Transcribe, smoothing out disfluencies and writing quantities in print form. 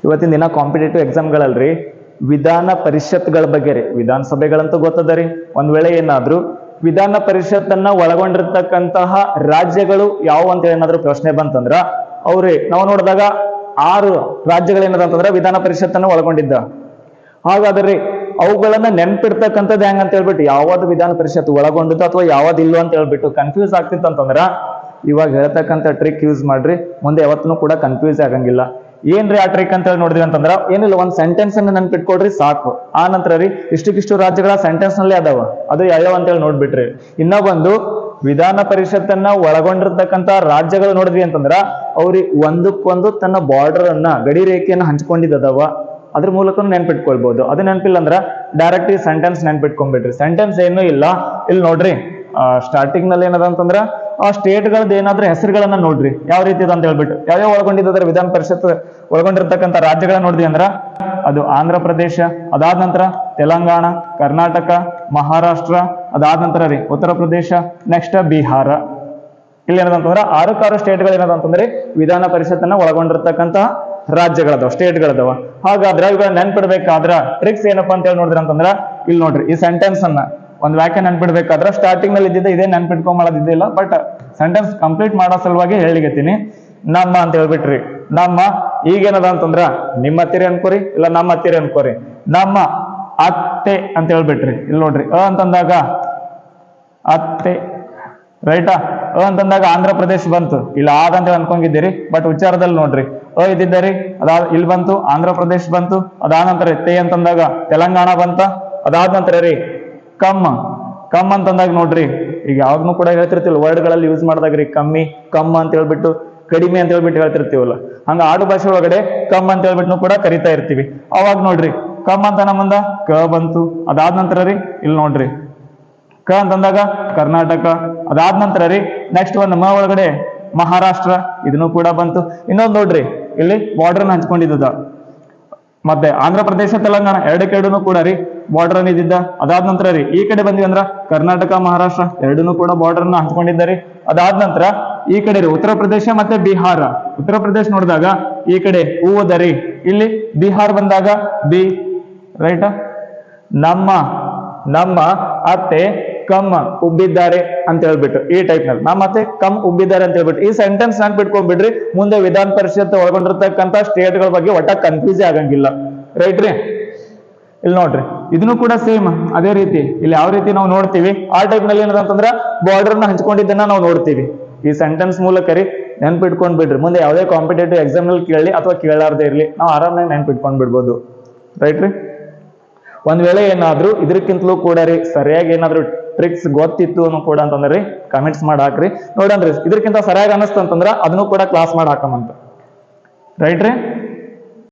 ಇವತ್ತಿನ ದಿನ ಕಾಂಪಿಟೇಟಿವ್ ಎಕ್ಸಾಮ್ಗಳಲ್ರಿ ವಿಧಾನ ಪರಿಷತ್ಗಳ ಬಗ್ಗೆ ರೀ, ವಿಧಾನಸಭೆಗಳಂತೂ ಗೊತ್ತದ ರೀ. ಒಂದ್ ವೇಳೆ ಏನಾದ್ರು ವಿಧಾನ ಪರಿಷತ್ತನ್ನ ಒಳಗೊಂಡಿರ್ತಕ್ಕಂತಹ ರಾಜ್ಯಗಳು ಯಾವ ಅಂತ ಏನಾದ್ರು ಪ್ರಶ್ನೆ ಬಂತಂದ್ರ ಅವ್ರಿ ನಾವು ನೋಡಿದಾಗ 6 ರಾಜ್ಯಗಳೇನದಂತಂದ್ರ ವಿಧಾನ ಪರಿಷತ್ತನ್ನ ಒಳಗೊಂಡಿದ್ದ. ಹಾಗಾದ್ರೆ ಅವುಗಳನ್ನ ನೆನ್ಪಿಡ್ತಕ್ಕಂಥದ್ದು ಹೆಂಗ ಅಂತ ಹೇಳ್ಬಿಟ್ಟು ಯಾವ್ದು ವಿಧಾನ ಪರಿಷತ್ ಒಳಗೊಂಡಿದ್ದು ಅಥವಾ ಯಾವ್ದಿಲ್ಲ ಅಂತ ಹೇಳ್ಬಿಟ್ಟು ಕನ್ಫ್ಯೂಸ್ ಆಗ್ತಿತ್ತು ಅಂತಂದ್ರ ಇವಾಗ ಹೇಳ್ತಕ್ಕಂಥ ಟ್ರಿಕ್ ಯೂಸ್ ಮಾಡ್ರಿ, ಮುಂದೆ ಯಾವತ್ತೂ ಕೂಡ ಕನ್ಫ್ಯೂಸ್ ಆಗಂಗಿಲ್ಲ. ಏನ್ರಿ ಆ ಟ್ರಿಕ್ ಅಂತ ಹೇಳಿ ನೋಡಿದ್ರಿ ಅಂತಂದ್ರ ಏನಿಲ್ಲ, ಒಂದ್ ಸೆಂಟೆನ್ಸ್ ಅನ್ನ ನೆನ್ಪಿಟ್ಕೊಡ್ರಿ ಸಾಕು. ಆ ನಂತರ ರೀ ಇಷ್ಟಕ್ಕಿಷ್ಟು ರಾಜ್ಯಗಳ ಸೆಂಟೆನ್ಸ್ ನಲ್ಲಿ ಅದಾವ, ಅದು ಯಾವ್ಯಾವ ಅಂತ ಹೇಳಿ ನೋಡ್ಬಿಟ್ರಿ. ಇನ್ನೊಂದು ವಿಧಾನ ಪರಿಷತ್ತನ್ನ ಒಳಗೊಂಡಿರ್ತಕ್ಕಂತ ರಾಜ್ಯಗಳು ನೋಡಿದ್ವಿ ಅಂತಂದ್ರ ಅವ್ರಿಗೆ ಒಂದಕ್ಕೊಂದು ತನ್ನ ಬಾರ್ಡರ್ ಅನ್ನ ಗಡಿ ರೇಖೆಯನ್ನ ಹಂಚ್ಕೊಂಡಿದ್ದವ, ಅದ್ರ ಮೂಲಕ ನೆನ್ಪಿಟ್ಕೊಳ್ಬಹುದು. ಅದು ನೆನಪಿಲ್ಲ ಅಂದ್ರ ಡೈರೆಕ್ಟ್ ಈ ಸೆಂಟೆನ್ಸ್ ನೆನ್ಪಿಟ್ಕೊಂಡ್ಬಿಟ್ರಿ. ಸೆಂಟೆನ್ಸ್ ಏನೂ ಇಲ್ಲ, ಇಲ್ಲಿ ನೋಡ್ರಿ ಸ್ಟಾರ್ಟಿಂಗ್ ನಲ್ಲಿ ಏನದ ಅಂತಂದ್ರ ಆ ಸ್ಟೇಟ್ ಗಳದ್ದು ಏನಾದ್ರೂ ಹೆಸರುಗಳನ್ನ ನೋಡ್ರಿ ಯಾವ ರೀತಿ ಇದೆ ಅಂತ ಹೇಳ್ಬಿಟ್ಟು. ಯಾವ್ಯಾವ ಒಳಗೊಂಡಿದ್ರೆ ವಿಧಾನ ಪರಿಷತ್ ಒಳಗೊಂಡಿರ್ತಕ್ಕಂಥ ರಾಜ್ಯಗಳನ್ನ ನೋಡಿದ್ವಿ ಅಂದ್ರ ಅದು ಆಂಧ್ರ ಪ್ರದೇಶ, ಅದಾದ ನಂತರ ತೆಲಂಗಾಣ, ಕರ್ನಾಟಕ, ಮಹಾರಾಷ್ಟ್ರ, ಅದಾದ ನಂತರ ರೀ ಉತ್ತರ ಪ್ರದೇಶ, ನೆಕ್ಸ್ಟ್ ಬಿಹಾರ. ಇಲ್ಲಿ ಏನದಂತಂದ್ರ 6 ಸ್ಟೇಟ್ಗಳು ಏನದಂತಂದ್ರೆ ವಿಧಾನ ಪರಿಷತ್ತನ್ನ ಒಳಗೊಂಡಿರ್ತಕ್ಕಂತಹ ರಾಜ್ಯಗಳದವ, ಸ್ಟೇಟ್ಗಳದವ. ಹಾಗಾದ್ರೆ ಇವಾಗ ನೆನ್ಪಿಡ್ಬೇಕಾದ್ರ ಟ್ರಿಕ್ಸ್ ಏನಪ್ಪಾ ಅಂತ ಹೇಳಿ ನೋಡಿದ್ರಿ ಅಂತಂದ್ರ ಇಲ್ಲಿ ನೋಡ್ರಿ ಈ ಸೆಂಟೆನ್ಸ್ ಅನ್ನ ಒಂದ್ ವಾಕ್ಯ ನೆನ್ಪಿಡ್ಬೇಕಾದ್ರ ಸ್ಟಾರ್ಟಿಂಗ್ ನಲ್ಲಿ ಇದ್ದಿದ್ದ ಇದೇ ನೆನ್ಪಿಟ್ಕೊಂಬಳದಿದ್ದಿಲ್ಲ, ಬಟ್ ಸೆಂಟೆನ್ಸ್ ಕಂಪ್ಲೀಟ್ ಮಾಡೋ ಸಲುವಾಗಿ ಹೇಳಿಗತ್ತೀನಿ. ನಮ್ಮ ಅಂತ ಹೇಳ್ಬಿಟ್ರಿ, ನಮ್ಮ ಈಗೇನದ ಅಂತಂದ್ರ ನಿಮ್ಮ ಹತ್ತಿರ ಅನ್ಕೋರಿ, ಇಲ್ಲ ನಮ್ಮ ಹತ್ತಿರ ಅನ್ಕೋರಿ. ನಮ್ಮ ಅತ್ತೆ ಅಂತ ಹೇಳ್ಬಿಟ್ರಿ. ಇಲ್ಲಿ ನೋಡ್ರಿ ಅಂತಂದಾಗ ಅತ್ತೆ, ರೈಟಾ? ಅಂತಂದಾಗ ಆಂಧ್ರ ಪ್ರದೇಶ್ ಬಂತು, ಇಲ್ಲ ಅಂತ ಅನ್ಕೊಂಡಿದ್ದೀರಿ, ಬಟ್ ಉಚ್ಚಾರದಲ್ಲಿ ನೋಡ್ರಿ ಇದ್ದಿದ್ದರಿ. ಅದಾದ ಇಲ್ಲಿ ಬಂತು ಆಂಧ್ರ ಪ್ರದೇಶ್ ಬಂತು. ಅದಾದ ನಂತರ ತೇ ಅಂತಂದಾಗ ತೆಲಂಗಾಣ ಬಂತ. ಅದಾದ ನಂತರ ರೀ ಕಮ್ ಅಂತಂದಾಗ ನೋಡ್ರಿ, ಈಗ ಯಾವಾಗ್ನೂ ಕೂಡ ಹೇಳ್ತಿರ್ತೀವಿ ವರ್ಡ್ಗಳಲ್ಲಿ ಯೂಸ್ ಮಾಡಿದಾಗ್ರಿ ಕಮ್ಮಿ, ಕಮ್ಮ ಅಂತ ಹೇಳ್ಬಿಟ್ಟು, ಕಡಿಮೆ ಅಂತ ಹೇಳ್ಬಿಟ್ಟು ಹೇಳ್ತಿರ್ತೀವಲ್ಲ, ಹಂಗ ಆಡು ಭಾಷೆ ಒಳಗಡೆ ಕಮ್ ಅಂತ ಹೇಳ್ಬಿಟ್ಟು ಕೂಡ ಕರಿತಾ ಇರ್ತೀವಿ. ಅವಾಗ ನೋಡ್ರಿ ಕಮ್ ಅಂತ ನಮ್ಮಂದ ಕ ಬಂತು. ಅದಾದ ನಂತರ ರೀ ಇಲ್ಲಿ ನೋಡ್ರಿ ಕ ಅಂತಂದಾಗ ಕರ್ನಾಟಕ. ಅದಾದ ನಂತರ ರೀ ನೆಕ್ಸ್ಟ್ ಒಂದು ಮ ಒಳಗಡೆ ಮಹಾರಾಷ್ಟ್ರ, ಇದನ್ನು ಕೂಡ ಬಂತು. ಇನ್ನೊಂದು ನೋಡ್ರಿ ಇಲ್ಲಿ ಬಾರ್ಡರ್ ಹಂಚ್ಕೊಂಡಿದ್ದ, ಮತ್ತೆ ಆಂಧ್ರ ಪ್ರದೇಶ ತೆಲಂಗಾಣ ಎರಡೂ ಕೂಡ ರೀ ಬಾರ್ಡರ್ ಅನ್ನ ಇದ್ದಿದ್ದ. ಅದಾದ ನಂತರ ರೀ ಈ ಕಡೆ ಬಂದ್ವಿ ಅಂದ್ರ ಕರ್ನಾಟಕ ಮಹಾರಾಷ್ಟ್ರ ಎರಡೂ ಕೂಡ ಬಾರ್ಡರ್ ಅನ್ನ ಹಂಚ್ಕೊಂಡಿದ್ದಾರೆ. ಅದಾದ ನಂತರ ಈ ಕಡೆ ರೀ ಉತ್ತರ ಪ್ರದೇಶ ಮತ್ತೆ ಬಿಹಾರ. ಉತ್ತರ ಪ್ರದೇಶ ನೋಡಿದಾಗ ಈ ಕಡೆ ಹೂವದ ರೀ, ಇಲ್ಲಿ ಬಿಹಾರ್ ಬಂದಾಗ ಬಿ, ರೈಟ್? ನಮ್ಮ ಅತ್ತೆ ಕಮ್ಮ ಉಬ್ಬಿದ್ದಾರೆ ಅಂತ ಹೇಳ್ಬಿಟ್ಟು ಈ ಟೈಪ್ ನಲ್ಲಿ ನಮ್ಮ ಅತ್ತೆ ಕಮ್ ಉಬ್ಬಿದ್ದಾರೆ ಅಂತ ಹೇಳ್ಬಿಟ್ಟು ಈ ಸೆಂಟೆನ್ಸ್ ನೆನ್ಪಿಟ್ಕೊಂಡ್ಬಿಡ್ರಿ. ಮುಂದೆ ವಿಧಾನ ಪರಿಷತ್ ಒಳಗೊಂಡಿರ್ತಕ್ಕಂಥ ಸ್ಟೇಟ್ ಗಳ ಬಗ್ಗೆ ಒಟ್ಟ ಕನ್ಫ್ಯೂಸ್ ಆಗಂಗಿಲ್ಲ, ರೈಟ್ ರೀ? ಇಲ್ಲಿ ನೋಡ್ರಿ ಇದನ್ನು ಕೂಡ ಸೇಮ್ ಅದೇ ರೀತಿ ಇಲ್ಲಿ ಯಾವ ರೀತಿ ನಾವು ನೋಡ್ತೀವಿ ಆ ಟೈಪ್ ನಲ್ಲಿ ಏನಂತಂದ್ರ ಬಾರ್ಡರ್ ನ ಹಂಚ್ಕೊಂಡಿದ್ದನ್ನ ನಾವು ನೋಡ್ತೀವಿ. ಈ ಸೆಂಟೆನ್ಸ್ ಮೂಲಕ ರೀ ನೆನ್ಪಿಟ್ಕೊಂಡ್ ಬಿಡ್ರಿ. ಮುಂದೆ ಯಾವುದೇ ಕಾಂಪಿಟೇಟಿವ್ ಎಕ್ಸಾಮ್ ನಲ್ಲಿ ಕೇಳಲಿ ಅಥವಾ ಕೇಳಾರ್ದೇ ಇರ್ಲಿ, ನಾವು ಆರಾಮಾಗಿ ನೆನ್ಪಿಟ್ಕೊಂಡ್ ಬಿಡ್ಬೋದು, ರೈಟ್ ರೀ? ಒಂದ್ ವೇಳೆ ಏನಾದ್ರು ಇದಕ್ಕಿಂತಲೂ ಕೂಡ ರೀ ಸರಿಯಾಗಿ ಏನಾದ್ರು ಟ್ರಿಕ್ಸ್ ಗೊತ್ತಿತ್ತು ಅನ್ನೋ ಕೂಡ ಅಂತಂದ್ರಿ ಕಮೆಂಟ್ಸ್ ಮಾಡಿ ಹಾಕ್ರಿ, ನೋಡನ್ರಿ. ಇದಕ್ಕಿಂತ ಸರಿಯಾಗಿ ಅನಿಸ್ತು ಅಂತಂದ್ರ ಅದನ್ನು ಕೂಡ ಕ್ಲಾಸ್ ಮಾಡಿ ಹಾಕಮಂತ, ರೈಟ್ ರೀ?